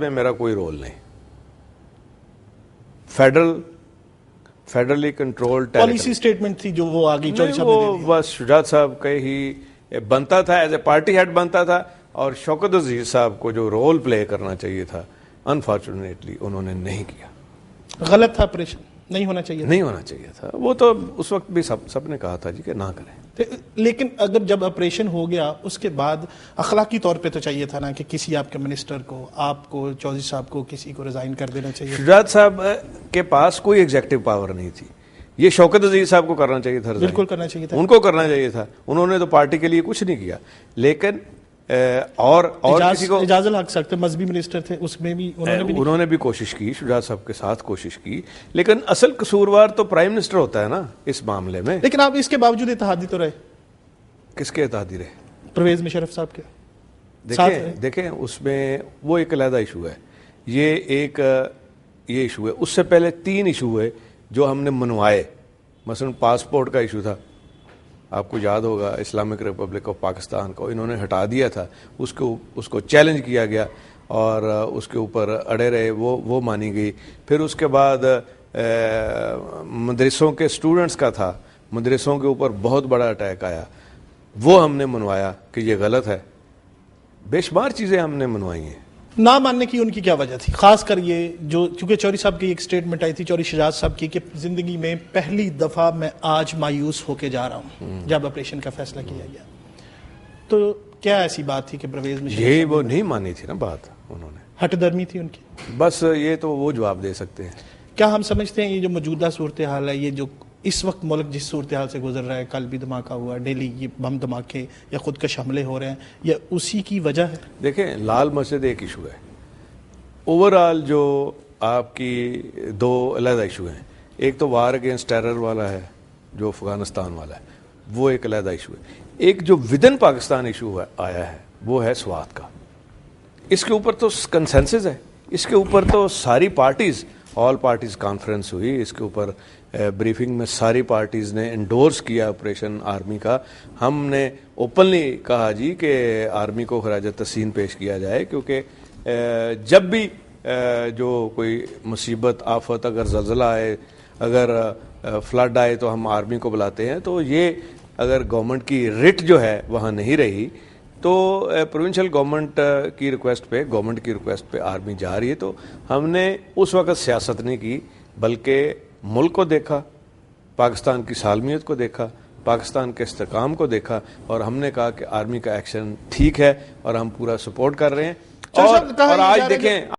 میں میرا کوئی رول نہیں. فیڈرلی کنٹرول پالیسی سٹیٹمنٹ تھی جو وہ آگئی چوری صاحب وہ بس شجاعت صاحب کا ہی بنتا تھا، ایز اے پارٹی ہیڈ بنتا تھا، اور شوکت عزیز صاحب کو جو رول پلے کرنا چاہیے تھا انفارچونیٹلی انہوں نے نہیں کیا. غلط تھا آپریشن، نہیں ہونا چاہیے تھا. وہ تو اس وقت بھی سب نے کہا تھا جی کہ نہ کریں. لیکن اگر جب آپریشن ہو گیا اس کے بعد اخلاقی طور پہ تو چاہیے تھا نا کہ کسی آپ کے منسٹر کو، آپ کو، چودھری صاحب کو، کسی کو ریزائن کر دینا چاہیے. شجاعت صاحب کے پاس کوئی ایگزیکٹو پاور نہیں تھی. یہ شوکت عزیز صاحب کو کرنا چاہیے تھا، بالکل کرنا چاہیے تھا، ان کو کرنا چاہیے تھا. انہوں نے تو پارٹی کے لیے کچھ نہیں کیا. لیکن اور کسی کو اعجاز الحق سکتے مذہبی منسٹر تھے، اس میں بھی انہوں نے بھی کوشش کی، شجاعت صاحب کے ساتھ کوشش کی. لیکن اصل قصوروار تو پرائم منسٹر ہوتا ہے نا اس معاملے میں. لیکن آپ اس کے باوجود اتحادی تو رہے. کس کے اتحادی رہے؟ پرویز مشرف صاحب کے. دیکھیں اس میں وہ ایک علیحدہ ایشو ہے. یہ ایشو ہے. اس سے پہلے 3 ایشو ہوئے جو ہم نے منوائے. مثلا پاسپورٹ کا ایشو تھا، آپ کو یاد ہوگا، اسلامک ریپبلک آف پاکستان کو انہوں نے ہٹا دیا تھا. اس کو چیلنج کیا گیا اور اس کے اوپر اڑے رہے، وہ مانی گئی. پھر اس کے بعد مدرسوں کے اسٹوڈنٹس کا تھا، مدرسوں کے اوپر بہت بڑا اٹیک آیا، وہ ہم نے منوایا کہ یہ غلط ہے. بے شمار چیزیں ہم نے منوائی ہیں. نہ ماننے کی ان کی کیا وجہ تھی؟ خاص کر یہ جو چونکہ چوری صاحب کی ایک سٹیٹمنٹ آئی تھی، چوری شجاعت صاحب کی، کہ زندگی میں پہلی دفعہ میں آج مایوس ہو کے جا رہا ہوں جب آپریشن کا فیصلہ کیا گیا. تو کیا ایسی بات تھی کہ پرویز مشرف یہ وہ نہیں مانی تھی نا بات، انہوں نے ہٹ درمی تھی ان کی. بس یہ تو وہ جواب دے سکتے ہیں. کیا ہم سمجھتے ہیں یہ جو موجودہ صورتحال ہے، یہ جو اس وقت ملک جس صورتحال سے گزر رہا ہے، کل بھی دھماکہ ہوا، ڈیلی یہ بم دھماکے یا خودکش حملے ہو رہے ہیں، یہ اسی کی وجہ ہے؟ دیکھیں لال مسجد ایک ایشو ہے. اوور آل جو آپ کی 2 علیحدہ ایشو ہیں. ایک تو وار اگینسٹ ٹیرر والا ہے جو افغانستان والا ہے، وہ ایک علیحدہ ایشو ہے. ایک جو ودن پاکستان ایشو آیا ہے وہ ہے سوات کا. اس کے اوپر تو کنسنسس ہے. اس کے اوپر تو ساری پارٹیز، آل پارٹیز کانفرنس ہوئی. اس کے اوپر بریفنگ میں ساری پارٹیز نے انڈورس کیا آپریشن آرمی کا. ہم نے اوپنلی کہا جی کہ آرمی کو خراج تحسین پیش کیا جائے، کیونکہ جب بھی جو کوئی مصیبت، آفت، اگر زلزلہ آئے، اگر فلڈ آئے تو ہم آرمی کو بلاتے ہیں. تو یہ اگر گورنمنٹ کی رٹ جو ہے وہاں نہیں رہی تو پروونشل گورنمنٹ کی ریکویسٹ پہ آرمی جا رہی ہے. تو ہم نے اس وقت سیاست نہیں کی، بلکہ ملک کو دیکھا، پاکستان کی سالمیت کو دیکھا، پاکستان کے استحکام کو دیکھا، اور ہم نے کہا کہ آرمی کا ایکشن ٹھیک ہے اور ہم پورا سپورٹ کر رہے ہیں. اور آج دیکھیں